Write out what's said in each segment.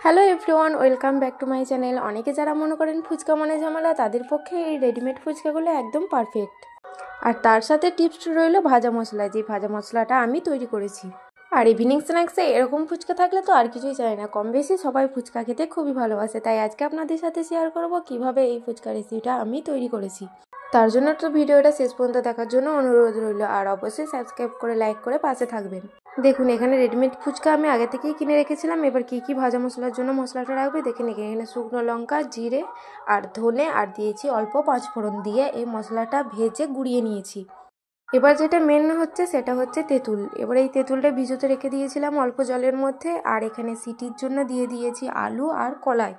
Hello everyone, welcome back to my channel. অনেকে যারা মনে করেন ফুচকা মনে ঝামেলা, তাদের পক্ষে এই রেডিমেড ফুচকাগুলো একদম পারফেক্ট। আর তার সাথে টিপস রইল ভাজা মশলা, যে ভাজা মশলাটা আমি তৈরি করেছি। আর ইভিনিং স্ন্যাক্সে এরকম ফুচকা থাকলে তো আর কিছুই চাই না। কম বেশি সবাই ফুচকা খেতে খুবই ভালোবাসে, তাই আজকে আপনাদের সাথে শেয়ার করব কিভাবে এই ফুচকা রেসিপিটা আমি তৈরি করেছি। তার জন্য তো ভিডিওটা শেষ পর্যন্ত দেখার জন্য অনুরোধ রইল, আর অবশ্যই সাবস্ক্রাইব করে লাইক করে পাশে থাকবেন। দেখুন, এখানে রেডিমেড ফুচকা আমি আগে থেকেই কিনে রেখেছিলাম। এবার কি কি ভাজা মশলার জন্য মশলাটা রাখবে দেখে নিন। এখানে শুকনো লঙ্কা, জিরে আর ধনে আর দিয়েছি অল্প পাঁচফোড়ন দিয়ে এই মশলাটা ভেজে গুঁড়িয়ে নিয়েছি। এবার যেটা মেন হচ্ছে সেটা হচ্ছে তেঁতুল। এবার এই তেঁতুলটা ভিজোতে রেখে দিয়েছিলাম অল্প জলের মধ্যে। আর এখানে সিটির জন্য দিয়ে দিয়েছি আলু আর কলাই।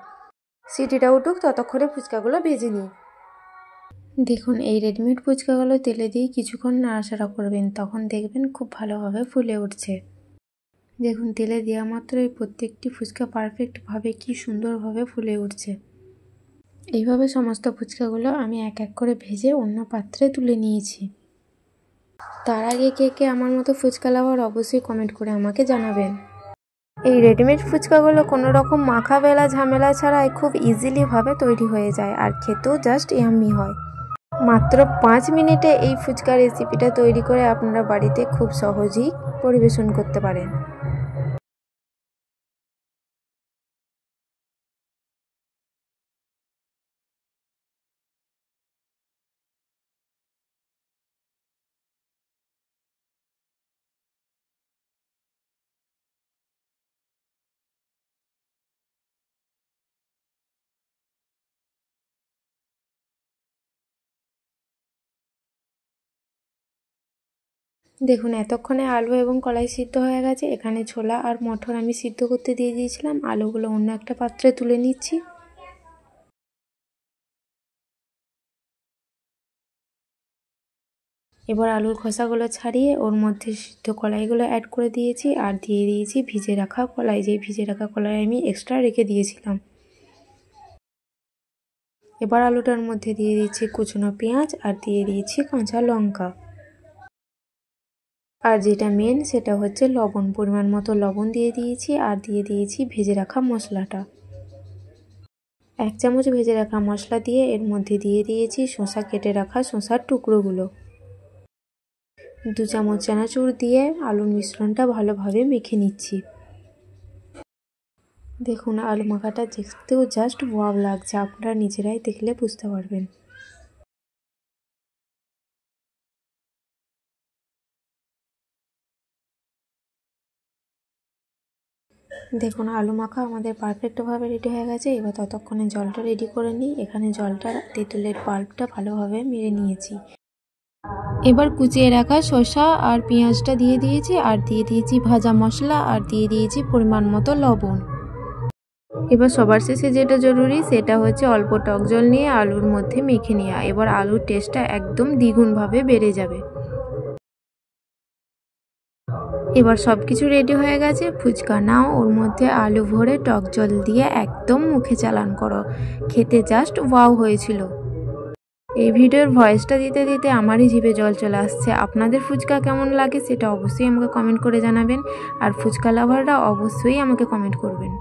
সিটিটা উঠুক ততক্ষণে ফুচকাগুলো ভেজে নিই। দেখুন, এই রেডিমেড ফুচকাগুলো তেলে দিয়ে কিছুক্ষণ নাড়াচাড়া করবেন, তখন দেখবেন খুব ভালোভাবে ফুলে উঠছে। দেখুন, তেলে দেওয়া মাত্রই প্রত্যেকটি ফুচকা পারফেক্টভাবে কি সুন্দরভাবে ফুলে উঠছে। এইভাবে সমস্ত ফুচকাগুলো আমি এক এক করে ভেজে অন্য পাত্রে তুলে নিয়েছি। তার আগে কে কে আমার মতো ফুচকা লাভার অবশ্যই কমেন্ট করে আমাকে জানাবেন। এই রেডিমেড ফুচকাগুলো কোনো রকম মাখা বেলা ঝামেলা ছাড়াই খুব ইজিলিভাবে তৈরি হয়ে যায়, আর খেতেও জাস্ট ইয়াম্মি হয়। মাত্র 5 মিনিটে এই ফুচকা রেসিপিটা তৈরি করে আপনারা বাড়িতে খুব সহজেই পরিবেশন করতে পারেন। দেখুন, এতক্ষণে আলু এবং কলাই সিদ্ধ হয়ে গেছে। এখানে ছোলা আর মটর আমি সিদ্ধ করতে দিয়ে দিয়েছিলাম। আলুগুলো অন্য একটা পাত্রে তুলে নিচ্ছি। এবার আলুর খোসাগুলো ছাড়িয়ে ওর মধ্যে সিদ্ধ কলাইগুলো অ্যাড করে দিয়েছি, আর দিয়ে দিয়েছি ভিজে রাখা কলাই। যেই ভিজে রাখা কলাই আমি এক্সট্রা রেখে দিয়েছিলাম। এবার আলুটার মধ্যে দিয়ে দিয়েছি কুচনো পেঁয়াজ আর দিয়ে দিয়েছি কাঁচা লঙ্কা। আর যেটা মেন সেটা হচ্ছে লবণ। পরিমাণ মতো লবণ দিয়ে দিয়েছি, আর দিয়ে দিয়েছি ভেজে রাখা মশলাটা। 1 চামচ ভেজে রাখা মশলা দিয়ে এর মধ্যে দিয়ে দিয়েছি শসা কেটে রাখা শসার টুকরোগুলো। 2 চামচ চানাচুর দিয়ে আলুর মিশ্রণটা ভালোভাবে মেখে নিচ্ছি। দেখুন, আলু মাখাটা দেখতেও জাস্ট ওয়াও লাগছে, আপনারা নিজেরাই দেখলে বুঝতে পারবেন। দেখুন, আলু মাখা আমাদের পারফেক্টভাবে রেডি হয়ে গেছে। এবার ততক্ষণে জলটা রেডি করে নিই। এখানে জলটা তেঁতুলের পাল্পটা ভালোভাবে মেরে নিয়েছি। এবার কুচিয়ে রাখা শসা আর পেঁয়াজটা দিয়ে দিয়েছি, আর দিয়ে দিয়েছি ভাজা মশলা, আর দিয়ে দিয়েছি পরিমাণ মতো লবণ। এবার সবার শেষে যেটা জরুরি সেটা হচ্ছে অল্প টক জল নিয়ে আলুর মধ্যে মেখে নেওয়া। এবার আলুর টেস্টটা একদম দ্বিগুণভাবে বেড়ে যাবে। এবার সব কিছু রেডি হয়ে গেছে। ফুচকা নাও, ওর মধ্যে আলু ভরে টক জল দিয়ে একদম মুখে চালান করো। খেতে জাস্ট ওয়াও হয়েছিল। এই ভিডিওর ভয়েসটা দিতে দিতে আমারই জিভে জল চলে আসছে। আপনাদের ফুচকা কেমন লাগে সেটা অবশ্যই আমাকে কমেন্ট করে জানাবেন, আর ফুচকা লাভাররা অবশ্যই আমাকে কমেন্ট করবেন।